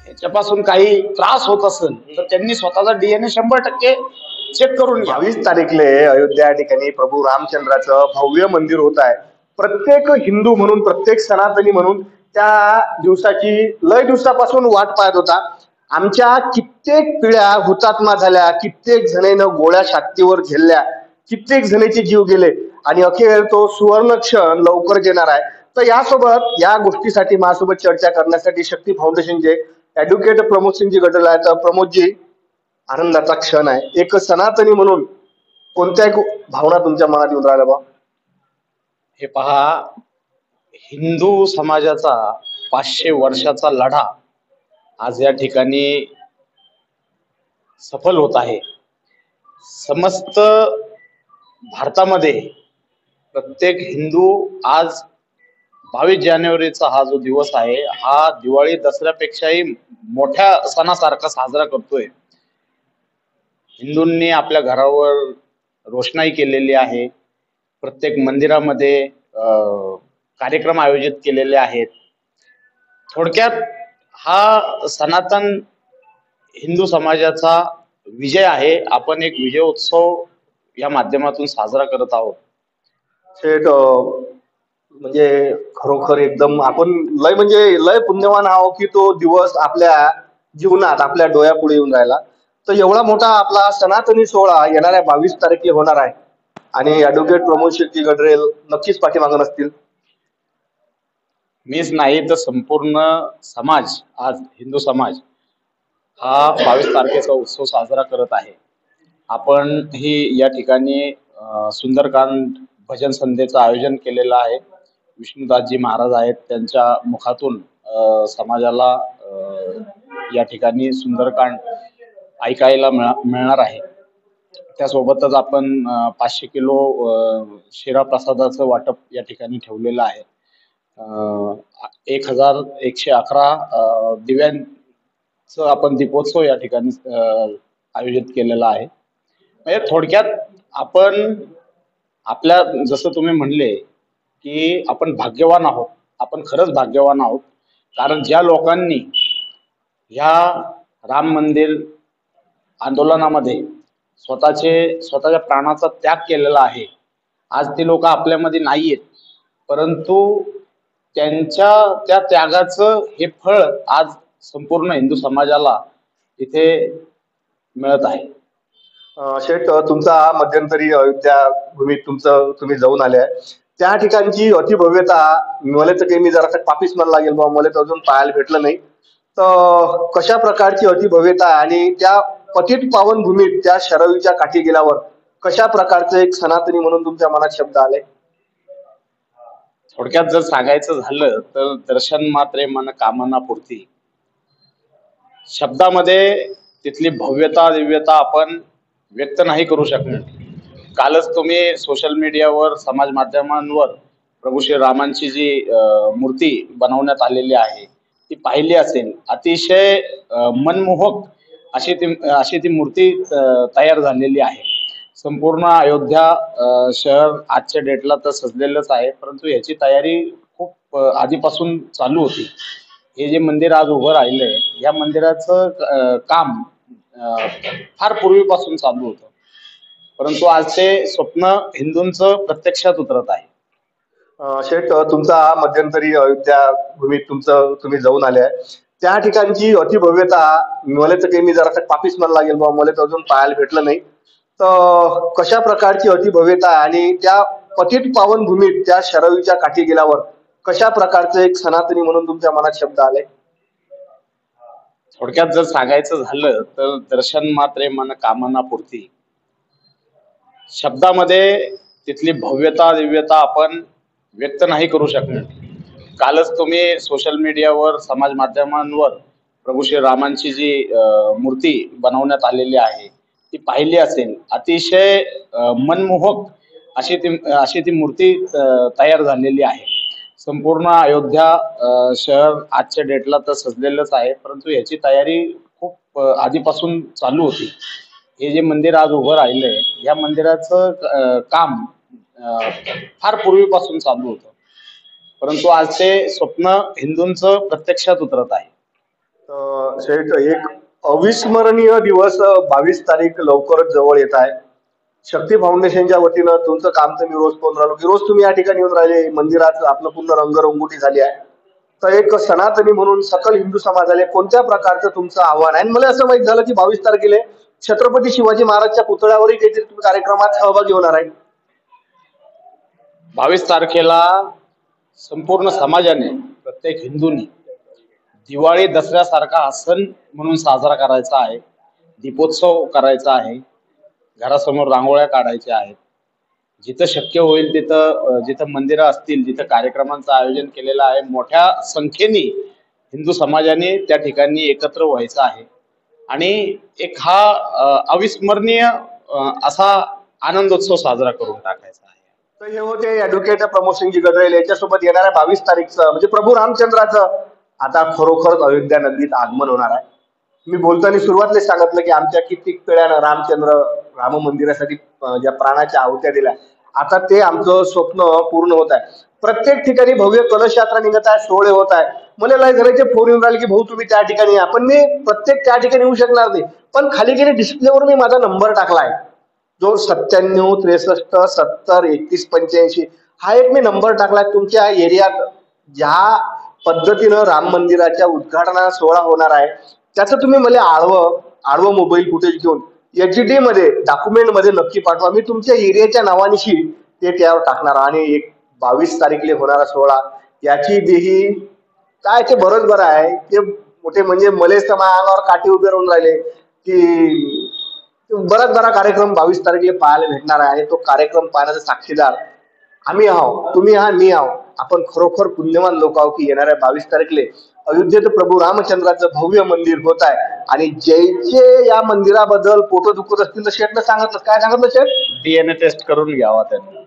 त्याच्यापासून काही त्रास होत असेल तर त्यांनी स्वतःचा DNA 100% चेक करून घ्या. 22 तारीखले अयोध्या या ठिकाणी प्रभू रामचंद्राचं भव्य मंदिर होत आहे. प्रत्येक हिंदू म्हणून, प्रत्येक सनातनी म्हणून त्या दिवसाची लय दिवसापासून वाट पाहत होता. आमच्या कित्येक पिढ्या हुतात्मा झाल्या, कित्येक जणांना गोळ्या छातीवर झेलल्या, कित्येक जणांचे जीव गेले आणि अखेर तो सुवर्ण क्षण लवकरच येणार आहे. तर यासोबत या गोष्टीसाठी माझ्यासोबत चर्चा करण्यासाठी शक्ती फाउंडेशनचे ऍडव्होकेट प्रमोद सिंगजी गटल आहेत. प्रमोदजी, आनंदाचा क्षण आहे. एक सनातनी म्हणून कोणत्या एक भावना तुमच्या मनात येऊन राहिल्या बा? हे पहा, हिंदू समाजाचा 500 वर्षाचा लढा आज या ठिकाणी सफल होत आहे. समस्त भारतामध्ये प्रत्येक हिंदू आज 22 जानेवारीचा हा जो दिवस आहे हा दिवाळी दसऱ्यापेक्षाही मोठ्या सणासारखा साजरा करतोय. हिंदूंनी आपल्या घरावर रोषणाई केलेली आहे. प्रत्येक मंदिरामध्ये कार्यक्रम आयोजित केलेले आहेत. थोडक्यात हा सनातन हिंदू समाजाचा विजय आहे. आपण एक विजय उत्सव या माध्यमातून साजरा करत आहोत. शेठ, म्हणजे खरोखर एकदम आपण लय पुण्यवान आहोत की तो दिवस आपल्या जीवनात आपल्या डोळ्यापुढे येऊन राहिला. तर एवढा मोठा आपला सनातनी सोहळा येणाऱ्या 22 तारखेला होणार आहे आणि ऍडव्होकेट प्रमोद सिंगजी गटरेल नक्कीच पाठीमागे नसतील. मीच नाही तर संपूर्ण समाज, आज हिंदू समाज हा 22 तारखेचा उत्सव साजरा करत आहे. आपण ही या ठिकाणी सुंदरकांड भजन संध्येचं आयोजन केलेलं आहे. विष्णुदासजी महाराज आहेत, त्यांच्या मुखातून समाजाला या ठिकाणी सुंदरकांड ऐकायला मिळणार आहे. त्यासोबतच आपण 500 किलो शिरा प्रसादाचं वाटप या ठिकाणी ठेवलेलं आहे. 1111 दिव्यांचं आपण दीपोत्सव या ठिकाणी आयोजित केलेला आहे. म्हणजे थोडक्यात आपण आपल्या, जसं तुम्ही म्हणले की आपण भाग्यवान आहोत, आपण खरंच भाग्यवान आहोत. कारण ज्या लोकांनी ह्या राम मंदिर आंदोलनामध्ये स्वतःच्या प्राणाचा त्याग केलेला आहे, आज ते लोक आपल्यामध्ये नाहीयेत, परंतु त्यांच्या त्या त्यागाचं हे फळ आज संपूर्ण हिंदू समाजाला इथे मिळत आहे. शेठ, तुमचा मध्यंतरी अयोध्या भूमीत तुम्ही जाऊन आले आहे. त्या ठिकाणची अतिभव्यता मला तर काही, मी जरा पापीच म्हणायला लागेल बाबा, मला तर अजून पाहायला भेटलं नाही. तर कशा प्रकारची अतिभव्यता आणि त्या पतित पावन भूमीत त्या शरयूच्या काठी गेल्यावर कशा प्रकारचं एक सनातनी म्हणून तुमच्या मनात शब्द आले? थोडक्यात जर सांगायचं झालं तर दर्शन मात्रे मन कामना पूर्ती. शब्दामध्ये तिथली भव्यता दिव्यता आपण व्यक्त नाही करू शकणार. कालच तुम्ही सोशल मीडियावर, समाज माध्यमांवर प्रभू श्री रामांची जी मूर्ती बनवण्यात आलेली आहे ती पाहिली असेल. अतिशय मनमोहक अशी ती मूर्ती तयार झालेली आहे. संपूर्ण अयोध्या शहर आजच्या डेटला तर सजलेलंच आहे, परंतु याची तयारी खूप आधीपासून चालू होती. हे जे मंदिर आज उभं राहिलंय, या मंदिराचं काम फार पूर्वीपासून चालू होतं, परंतु आज ते स्वप्न हिंदूंचं प्रत्यक्षात उतरत आहे. शेठ, तुमचा मध्यंतरी अयोध्या भूमीत तुम्ही जाऊन आले आहे. त्या ठिकाणची अतिभव्यता मला तर काही, मी जरा पापीच म्हणायला लागेल बाबा, मला तर अजून पाहायला भेटलं नाही. तर कशा प्रकारची अतिभव्यता आणि त्या पतित पावन भूमीत त्या शरयूच्या काठी गेल्यावर कशा प्रकारचं एक सनातनी म्हणून तुमच्या मनात शब्द आले? थोडक्यात जर सांगायचं झालं तर दर्शन मात्रे मन कामना पूर्ती. शब्दामध्ये तिथली भव्यता दिव्यता आपण व्यक्त नाही करू शकणार. कालच तुम्ही सोशल मीडियावर, समाज माध्यमांवर प्रभू श्री रामांची जी मूर्ती बनवण्यात आलेली आहे ती पाहिली असेल. अतिशय मनमोहक अशी ती मूर्ती तयार झालेली आहे. संपूर्ण अयोध्या शहर आजच्या डेटला तर सजलेलंच आहे, परंतु याची तयारी खूप आधीपासून चालू होती. हे जे मंदिर आज उभं राहिलंय, या मंदिराचं काम फार पूर्वीपासून चालू होतं, परंतु आज ते स्वप्न हिंदूंचं प्रत्यक्षात उतरत आहे. शेठ, एक अविस्मरणीय दिवस 22 तारीख लवकरच जवळ येत आहे. शक्ती फाउंडेशनच्या वतीनं तुमचं काम तर मी रोज पाहून राहिलो की रोज तुम्ही या ठिकाणी येऊन राहिले. मंदिरात आपलं पूर्ण रंगरंगोटी झाली आहे. तर एक सनातनी म्हणून सकल हिंदू समाजाला कोणत्या प्रकारचं तुमचं आव्हान आहे? आणि मला असं माहित झालं की 22 तारखेला छत्रपती शिवाजी महाराजच्या पुतळ्यावरही काहीतरी तुम्ही कार्यक्रमात सहभागी होणार आहे. 22 तारखेला संपूर्ण समाजाने, प्रत्येक हिंदूंनी दिवाळी दसऱ्यासारखा हा सण म्हणून साजरा करायचा आहे. दीपोत्सव करायचा आहे. घरासमोर रांगोळ्या काढायच्या आहेत. जिथं शक्य होईल तिथं जिथं मंदिरं असतील, जिथं कार्यक्रमांचं आयोजन केलेलं आहे, मोठ्या संख्येने हिंदू समाजाने त्या ठिकाणी एकत्र व्हायचं आहे आणि एक हा अविस्मरणीय असा आनंदोत्सव साजरा करून टाकायचा आहे. तर हे होते ऍडव्होकेट प्रमोद सिंगजी गडरेल. याच्यासोबत येणाऱ्या 22 तारीखचं म्हणजे प्रभू रामचंद्राचं आता खरोखर अयोध्या नगरीत आगमन होणार आहे. मी बोलताना सुरुवातीला सांगितलं की आमच्या कित्येक पिढ्यानं रामचंद्र राम मंदिरासाठी ज्या प्राणाच्या आहुत्या दिल्या, आता ते आमचं स्वप्न पूर्ण होत आहे. प्रत्येक ठिकाणी भव्य कलश यात्रा निघत आहे, सोहळे होत आहे. मला लय घराचे फोन येऊन राहिले की भाऊ तुम्ही त्या ठिकाणी या, पण मी प्रत्येक त्या ठिकाणी येऊ शकणार नाही. पण खाली गेले डिस्प्लेवर मी माझा नंबर टाकलाय, जो 97 63 70 31 85 हा एक मी नंबर टाकलाय. तुमच्या एरियात ज्या पद्धतीनं राम मंदिराच्या उद्घाटनाचा सोहळा होणार आहे त्याचं तुम्ही मला आडवं मोबाईल फुटेज घेऊन HD मध्ये डॉक्युमेंट मध्ये नक्की पाठवा. मी तुमच्या एरियाच्या नावानिशी ते त्यावर टाकणार. आणि एक 22 तारीखला होणारा सोहळा याची देही काय ते बरोबर आहे. ते मोठे म्हणजे मलेच तर माझ्या अंगावर काठी उभे राहून राहिले की बरा कार्यक्रम 22 तारीखला पाहायला भेटणार आहे. आणि तो कार्यक्रम पाहण्याचा साक्षीदार आम्ही आहो, तुम्ही आहात, मी आहो. आपण खरोखर पुण्यवान लोक आहो की येणाऱ्या 22 तारीखला अयोध्येत प्रभू रामचंद्राचं भव्य मंदिर होत आहे. आणि जयचे या मंदिराबद्दल पोट दुखत असतील तर शेठनं सांगितलं, काय सांगितलं शेठ? DNA टेस्ट करून घ्यावा त्यांनी.